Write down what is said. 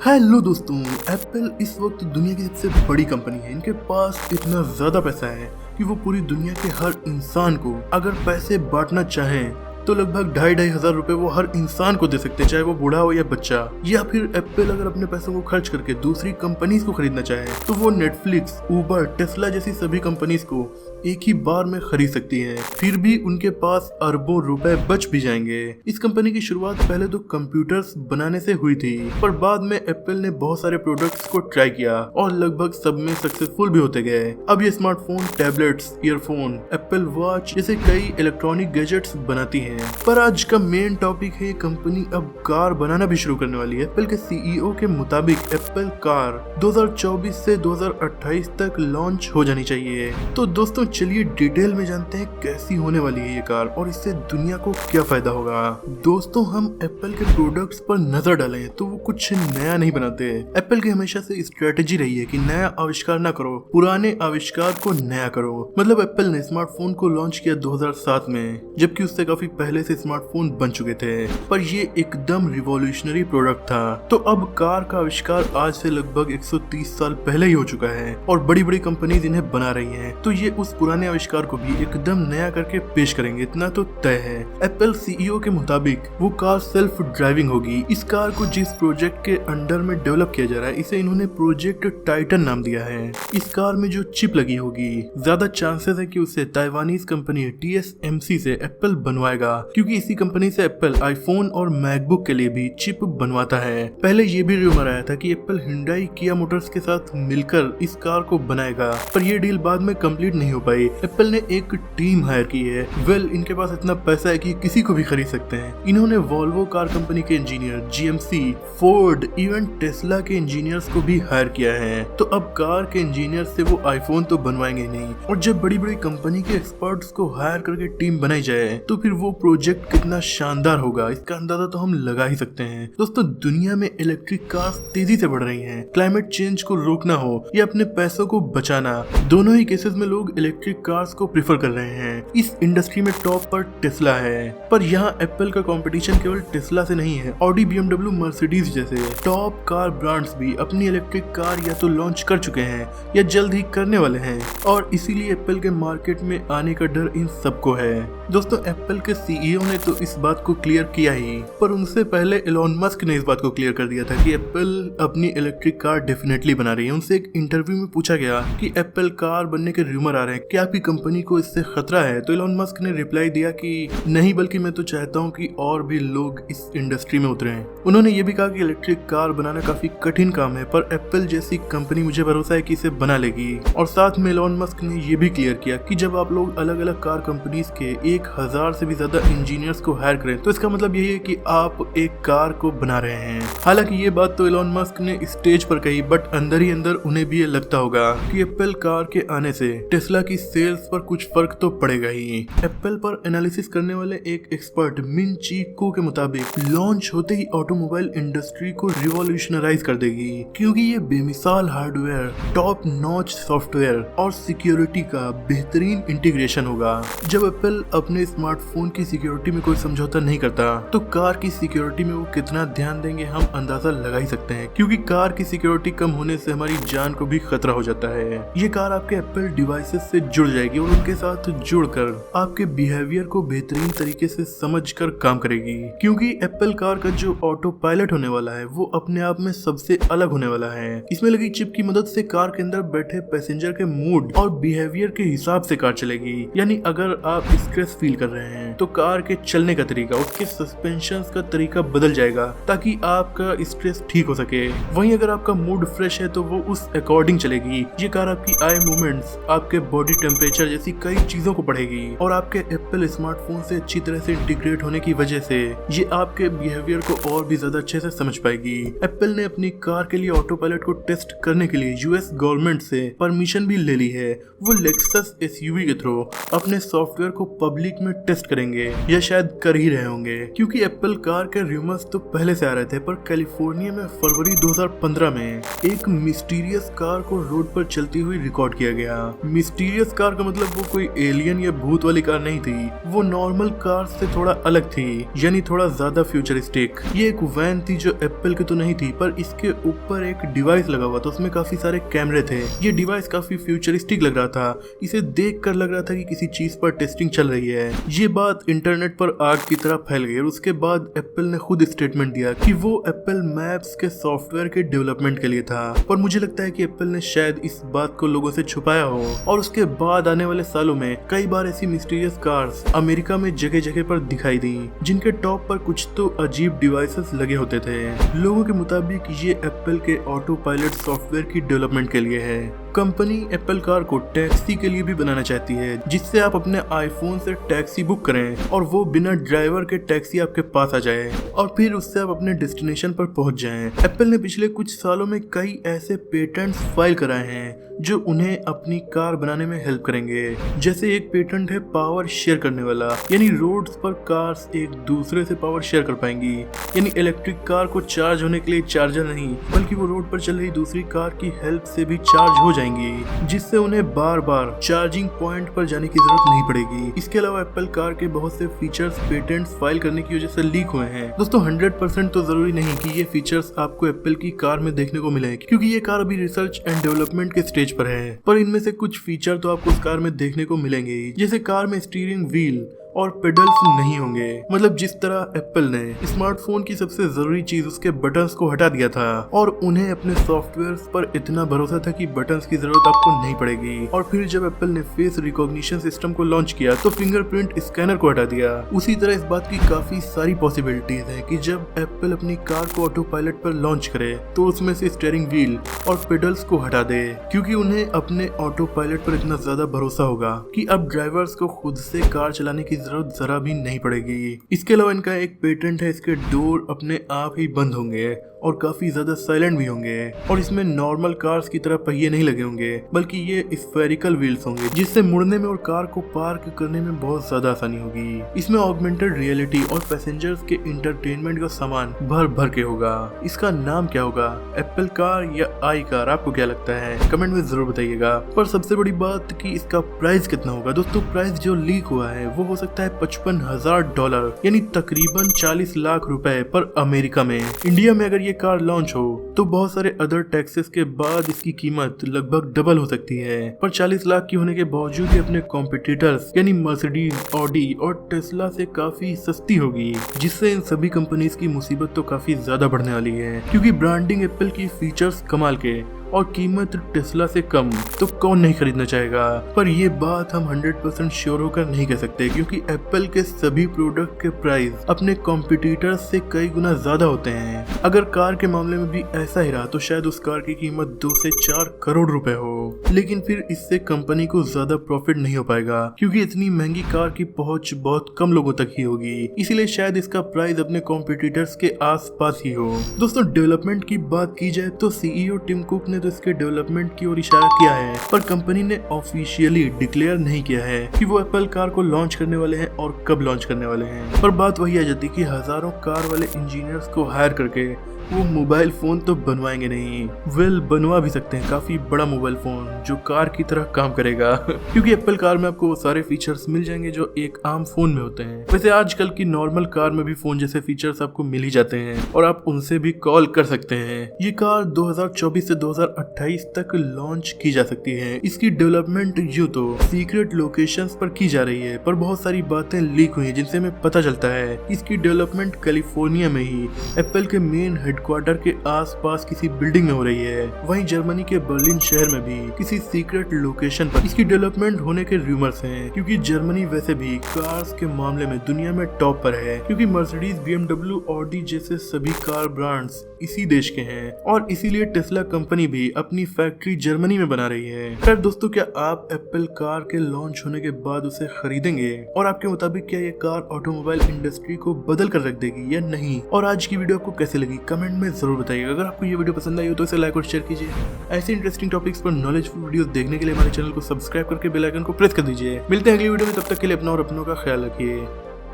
Hello दोस्तों, Apple इस वक्त दुनिया की सबसे बड़ी कंपनी है। इनके पास इतना ज्यादा पैसा है कि वो पूरी दुनिया के हर इंसान को अगर पैसे बांटना चाहें तो लगभग 2,500 रुपए वो हर इंसान को दे सकते हैं, चाहे वो बूढ़ा हो या बच्चा। या फिर एप्पल अगर अपने पैसों को खर्च करके दूसरी कंपनीज को खरीदना चाहे तो वो नेटफ्लिक्स, उबर, टेस्ला जैसी सभी कंपनीज को एक ही बार में खरीद सकती है। फिर भी उनके पास अरबों रुपए बच भी जाएंगे। इस कंपनी की शुरुआत पहले तो कंप्यूटर्स बनाने से हुई थी, पर बाद में एप्पल ने बहुत सारे प्रोडक्ट्स को ट्राई किया और लगभग सब में सक्सेसफुल भी होते गए। अब ये smartphone, tablets, earphone, Apple watch जैसे कई इलेक्ट्रॉनिक गैजेट्स बनाती है। पर आज का मेन टॉपिक है, कंपनी अब कार बनाना भी शुरू करने वाली है। एप्पल के सीईओ के मुताबिक एप्पल कार 2024 से 2028 तक लॉन्च हो जानी चाहिए। तो दोस्तों चलिए डिटेल में जानते हैं कैसी होने वाली है ये कार और इससे दुनिया को क्या फायदा होगा। दोस्तों हम एप्पल के प्रोडक्ट्स पर नजर डालें तो वो कुछ नया नहीं बनाते। एप्पल की हमेशा से स्ट्रेटेजी रही है कि नया आविष्कार ना करो, पुराने आविष्कार को नया करो। मतलब एप्पल ने स्मार्टफोन को लॉन्च किया 2007 में, जबकि उससे काफी पहले से स्मार्टफोन बन चुके थे, पर ये एकदम रिवॉल्यूशनरी प्रोडक्ट था। तो अब कार का आविष्कार आज से लगभग 130 साल पहले ही हो चुका है और बड़ी बड़ी कंपनीज इन्हें बना रही हैं। तो ये उस पुराने आविष्कार को भी एकदम नया करके पेश करेंगे, इतना तो तय है। एप्पल सीईओ के मुताबिक वो कार सेल्फ ड्राइविंग होगी। इस कार को जिस प्रोजेक्ट के अंडर में डेवलप किया जा रहा है, इसे इन्होंने प्रोजेक्ट टाइटन नाम दिया है। इस कार में जो चिप लगी होगी, ज्यादा चांसेस है कि उसे ताइवानीज कंपनी TSMC से एप्पल बनवाएगा, क्योंकि इसी कंपनी से एप्पल आईफोन और मैकबुक के लिए भी चिप बनवाता है। पहले ये भी रूमर आया था कि एप्पल हिंडाई किया मोटर्स के साथ मिलकर इस कार को बनाएगा, पर ये डील बाद में कंप्लीट नहीं हो पाई। एप्पल ने एक टीम हायर की है। इनके पास इतना पैसा है कि किसी को भी खरीद सकते हैं। इन्होंने वॉल्वो कार कंपनी के engineer, GMC, Ford, even Tesla के इंजीनियर्स को भी हायर किया है। तो अब कार के इंजीनियर से वो आईफोन तो बनवाएंगे नहीं, और जब बड़ी बड़ी कंपनी के एक्सपर्ट्स को हायर करके टीम बनाई जाए तो फिर वो प्रोजेक्ट कितना शानदार होगा, इसका अंदाजा तो हम लगा ही सकते हैं। दोस्तों दुनिया में इलेक्ट्रिक कार्स तेजी से बढ़ रही हैं। क्लाइमेट चेंज को रोकना हो या अपने पैसों को बचाना, दोनों ही केसेस में लोग इलेक्ट्रिक कार्स को प्रेफर कर रहे हैं। इस इंडस्ट्री में टॉप पर टेस्ला है, पर यहाँ एप्पल का कंपटीशन केवल टेस्ला से नहीं है। ऑडी, BMW, मर्सिडीज जैसे टॉप कार ब्रांड्स भी अपनी इलेक्ट्रिक कार या तो लॉन्च कर चुके हैं या जल्द ही करने वाले हैं, और इसीलिए एप्पल के मार्केट में आने का डर इन सबको है। दोस्तों एप्पल के सीईओ ने तो इस बात को क्लियर किया ही, पर उनसे पहले एलोन मस्क ने इस बात को क्लियर कर दिया था कि एप्पल अपनी इलेक्ट्रिक कार डेफिनेटली बना रही है। उनसे एक इंटरव्यू में पूछा गया कि एप्पल कार बनने के रूमर आ रहे हैं, क्या आपकी कंपनी को इससे खतरा है? तो एलोन मस्क ने रिप्लाई दिया कि नहीं, बल्कि मैं तो चाहता हूं कि और भी लोग इस इंडस्ट्री में उतरे हैं। उन्होंने ये भी कहा कि इलेक्ट्रिक कार बनाना काफी कठिन काम है, पर एप्पल जैसी कंपनी मुझे भरोसा है कि इसे बना लेगी। और साथ में एलोन मस्क ने ये भी क्लियर किया कि जब आप लोग अलग अलग कार कंपनीज के 1000 से भी ज्यादा इंजीनियर्स को हायर करें तो इसका मतलब यही है कि आप एक कार को बना रहे हैं। हालांकि ये बात तो एलोन मस्क ने स्टेज पर कही, बट अंदर ही अंदर उन्हें भी ये लगता होगा कि एप्पल कार के आने से टेस्ला की सेल्स पर कुछ फर्क तो पड़ेगा ही। एप्पल पर एनालिसिस करने वाले एक एक्सपर्ट मिन ची को के मुताबिक लॉन्च होते ही ऑटोमोबाइल इंडस्ट्री को रिवॉल्यूशनराइज कर देगी, क्योंकि ये बेमिसाल हार्डवेयर, टॉप नॉच सॉफ्टवेयर और सिक्योरिटी का बेहतरीन इंटीग्रेशन होगा। जब एप्पल अपने स्मार्टफोन की सिक्योरिटी में कोई समझौता नहीं करता तो कार की सिक्योरिटी में वो कितना ध्यान देंगे हम अंदाजा लगा ही सकते हैं, क्योंकि कार की सिक्योरिटी कम होने से हमारी जान को भी खतरा हो जाता है। ये कार आपके एप्पल डिवाइसेस से जुड़ जाएगी और उनके साथ जुड़कर आपके बिहेवियर को बेहतरीन तरीके से समझकर काम करेगी, क्योंकि एप्पल कार का जो ऑटो पायलट होने वाला है वो अपने आप में सबसे अलग होने वाला है। इसमें लगी चिप की मदद से कार के अंदर बैठे पैसेंजर के मूड और बिहेवियर के हिसाब से कार चलेगी। यानी अगर आप स्ट्रेस फील कर रहे हैं तो कार के चलने का तरीका, उसके सस्पेंशन का तरीका बदल जाएगा ताकि आपका स्ट्रेस ठीक हो सके। वहीं अगर आपका मूड फ्रेश है तो वो उस अकॉर्डिंग चलेगी। ये कार आपकी आई मूवमेंट्स, आपके बॉडी टेम्परेचर जैसी कई चीजों को पढ़ेगी, और आपके एप्पल स्मार्टफोन से अच्छी तरह से इंटीग्रेट होने की वजह से ये आपके बिहेवियर को और भी ज्यादा अच्छे से समझ पाएगी। एप्पल ने अपनी कार के लिए ऑटो पायलट को टेस्ट करने के लिए यूएस गवर्नमेंट से परमिशन भी ले ली है। वो लेक्सस SUV के थ्रू अपने सॉफ्टवेयर को पब्लिक में टेस्ट करेंगे, या शायद कर ही रहे होंगे, क्योंकि एप्पल कार के रूमर्स तो पहले से आ रहे थे। पर कैलिफोर्निया में फरवरी 2015 में एक मिस्टीरियस कार को रोड पर चलती हुई रिकॉर्ड किया गया। मिस्टीरियस मिस्टीरियस कार का मतलब वो कोई एलियन या भूत वाली कार नहीं थी, वो नॉर्मल कार से थोड़ा अलग थी, यानी थोड़ा ज्यादा फ्यूचरिस्टिक। ये एक वैन थी जो एप्पल की तो नहीं थी, पर इसके ऊपर एक डिवाइस लगा हुआ था, उसमें काफी सारे कैमरे थे। ये डिवाइस काफी फ्यूचरिस्टिक लग रहा था, इसे देख कर लग रहा था कि किसी चीज पर टेस्टिंग चल रही है। ये बात इंटरनेट पर आग की तरह फैल गई और उसके बाद एप्पल ने खुद स्टेटमेंट दिया कि वो एप्पल मैप्स के सॉफ्टवेयर के डेवलपमेंट के लिए था। पर मुझे लगता है कि एप्पल ने शायद इस बात को लोगों से छुपाया हो, और उसके बाद आने वाले सालों में कई बार ऐसी मिस्टीरियस कार्स अमेरिका में जगह जगह पर दिखाई दी, जिनके टॉप पर कुछ तो अजीब डिवाइसेस लगे होते थे। लोगों के मुताबिक ये एप्पल के ऑटो पायलट सॉफ्टवेयर की डेवलपमेंट के लिए है। कंपनी एप्पल कार को टैक्सी के लिए भी बनाना चाहती है, जिससे आप अपने आईफोन से टैक्सी बुक करें और वो बिना ड्राइवर के टैक्सी आपके पास आ जाए और फिर उससे आप अपने डेस्टिनेशन पर पहुंच जाएं। एप्पल ने पिछले कुछ सालों में कई ऐसे पेटेंट्स फाइल कराए हैं जो उन्हें अपनी कार बनाने में हेल्प करेंगे। जैसे एक पेटेंट है पावर शेयर करने वाला, यानी रोड्स पर कार्स एक दूसरे से पावर शेयर कर पाएंगी, यानी इलेक्ट्रिक कार को चार्ज होने के लिए चार्जर नहीं बल्कि वो रोड पर चल रही दूसरी कार की हेल्प से भी चार्ज हो जाएंगी, जिससे उन्हें बार बार चार्जिंग पॉइंट पर जाने की जरूरत नहीं पड़ेगी। इसके अलावा एप्पल कार के बहुत से फीचर्स पेटेंट्स फाइल करने की वजह से लीक हुए हैं। दोस्तों 100% तो जरूरी नहीं कि ये फीचर्स आपको एप्पल की कार में देखने को मिले, क्योंकि ये कार अभी रिसर्च एंड डेवलपमेंट के स्टेज पर है। पर इनमें से कुछ फीचर तो आपको उस कार में देखने को मिलेंगे, जैसे कार में स्टीयरिंग व्हील और पेडल्स नहीं होंगे। मतलब जिस तरह एप्पल ने स्मार्टफोन की सबसे जरूरी चीज उसके बटन्स को हटा दिया था और उन्हें अपने सॉफ्टवेयर पर इतना भरोसा था कि बटन्स की जरूरत आपको नहीं पड़ेगी, और फिर जब एप्पल ने फेस रिकॉग्निशन सिस्टम को लॉन्च किया तो फिंगरप्रिंट स्कैनर को हटा दिया। उसी तरह इस बात की काफी सारी पॉसिबिलिटीज है कि जब एप्पल अपनी कार को ऑटो पायलट पर लॉन्च करे तो उसमें से स्टीयरिंग व्हील और पेडल्स को हटा दे, क्योंकि उन्हें अपने ऑटो पायलट पर इतना ज्यादा भरोसा होगा कि अब ड्राइवर्स को खुद से कार चलाने की जरूरत जरा भी नहीं पड़ेगी। इसके अलावा इनका एक पेटेंट है, इसके डोर अपने आप ही बंद होंगे और काफी ज्यादा साइलेंट भी होंगे, और इसमें नॉर्मल कार्स की तरह पहिए नहीं लगे होंगे बल्कि ये स्फेरिकल व्हील्स होंगे, जिससे मुड़ने में और कार को पार्क करने में बहुत ज्यादा आसानी होगी। इसमें ऑगमेंटेड रियलिटी और पैसेंजर्स के इंटरटेनमेंट का सामान भर भर के होगा। इसका नाम क्या होगा, एप्पल कार या आई कार? आपको क्या लगता है कमेंट में जरूर बताइएगा। पर सबसे बड़ी बात कि इसका प्राइस कितना होगा। दोस्तों प्राइस जो लीक हुआ है वो हो सकता है $55,000, यानी तकरीबन 40 लाख रुपए पर अमेरिका में। इंडिया में अगर ये कार लॉन्च हो तो बहुत सारे अदर टैक्सेस के बाद इसकी कीमत लगभग डबल हो सकती है, पर 40 लाख की होने के बावजूद ये अपने कॉम्पिटिटर्स यानी मर्सिडीज, ऑडी और टेस्ला से काफी सस्ती होगी, जिससे इन सभी कंपनीज की मुसीबत तो काफी ज्यादा बढ़ने वाली है, क्योंकि ब्रांडिंग एप्पल की फीचर्स कमाल के और कीमत टेस्ला से कम, तो कौन नहीं खरीदना चाहेगा। पर ये बात हम 100% श्योर होकर नहीं कह सकते, क्योंकि एप्पल के सभी प्रोडक्ट के प्राइस अपने कॉम्पिटिटर्स से कई गुना ज्यादा होते हैं। अगर कार के मामले में भी ऐसा ही रहा तो शायद उस कार की कीमत 2 से 4 करोड़ रुपए हो, लेकिन फिर इससे कंपनी को ज्यादा प्रॉफिट नहीं हो पाएगा, क्योंकि इतनी महंगी कार की पहुंच बहुत कम लोगों तक ही होगी। इसीलिए शायद इसका प्राइस अपने कॉम्पिटिटर्स के आसपास ही हो। दोस्तों डेवलपमेंट की बात की जाए तो सीईओ टिम कुक ने तो इसके डेवलपमेंट की ओर इशारा किया है, पर कंपनी ने ऑफिशियली डिक्लेयर नहीं किया है कि वो एप्पल कार को लॉन्च करने वाले हैं और कब लॉन्च करने वाले हैं। पर बात वही आ जाती कि हजारों कार वाले इंजीनियर्स को हायर करके वो मोबाइल फोन तो बनवाएंगे नहीं, वेल बनवा भी सकते हैं काफी बड़ा मोबाइल फोन जो कार की तरह काम करेगा क्योंकि एप्पल कार में आपको वो सारे फीचर्स मिल जाएंगे जो एक आम फोन में होते हैं। वैसे आजकल की नॉर्मल कार में भी फोन जैसे फीचर्स आपको मिल ही जाते हैं और आप उनसे भी कॉल कर सकते हैं। ये कार 2024 से 2028 तक लॉन्च की जा सकती है। इसकी डेवलपमेंट यूं तो सीक्रेट लोकेशंस पर की जा रही है, पर बहुत सारी बातें लीक हुई हैं जिनसे हमें पता चलता है इसकी डेवलपमेंट कैलिफोर्निया में ही एप्पल के मेन हेडक्वार्टर के आसपास किसी बिल्डिंग में हो रही है। वहीं जर्मनी के बर्लिन शहर में भी किसी सीक्रेट लोकेशन पर इसकी डेवलपमेंट होने के रूमर्स हैं, क्योंकि जर्मनी वैसे भी कार्स के मामले में दुनिया में टॉप पर है, क्योंकि मर्सिडीज, BMW, ऑडी जैसे सभी कार ब्रांड्स इसी देश के हैं और इसीलिए टेस्ला कंपनी भी अपनी फैक्ट्री जर्मनी में बना रही है। खैर दोस्तों, क्या आप एप्पल कार के लॉन्च होने के बाद उसे खरीदेंगे और आपके मुताबिक क्या ये कार ऑटोमोबाइल इंडस्ट्री को बदल कर रख देगी या नहीं? और आज की वीडियो आपको कैसे लगी कमेंट में जरूर बताइएगा। अगर आपको ये वीडियो पसंद आई हो तो इसे लाइक और शेयर कीजिए। ऐसे इंटरेस्टिंग टॉपिक्स पर नॉलेजफुल वीडियोस देखने के लिए हमारे चैनल को सब्सक्राइब करके बेल आइकन को प्रेस कर दीजिए। मिलते हैं अगली वीडियो में, तब तक के लिए अपना और अपनों का ख्याल रखिए।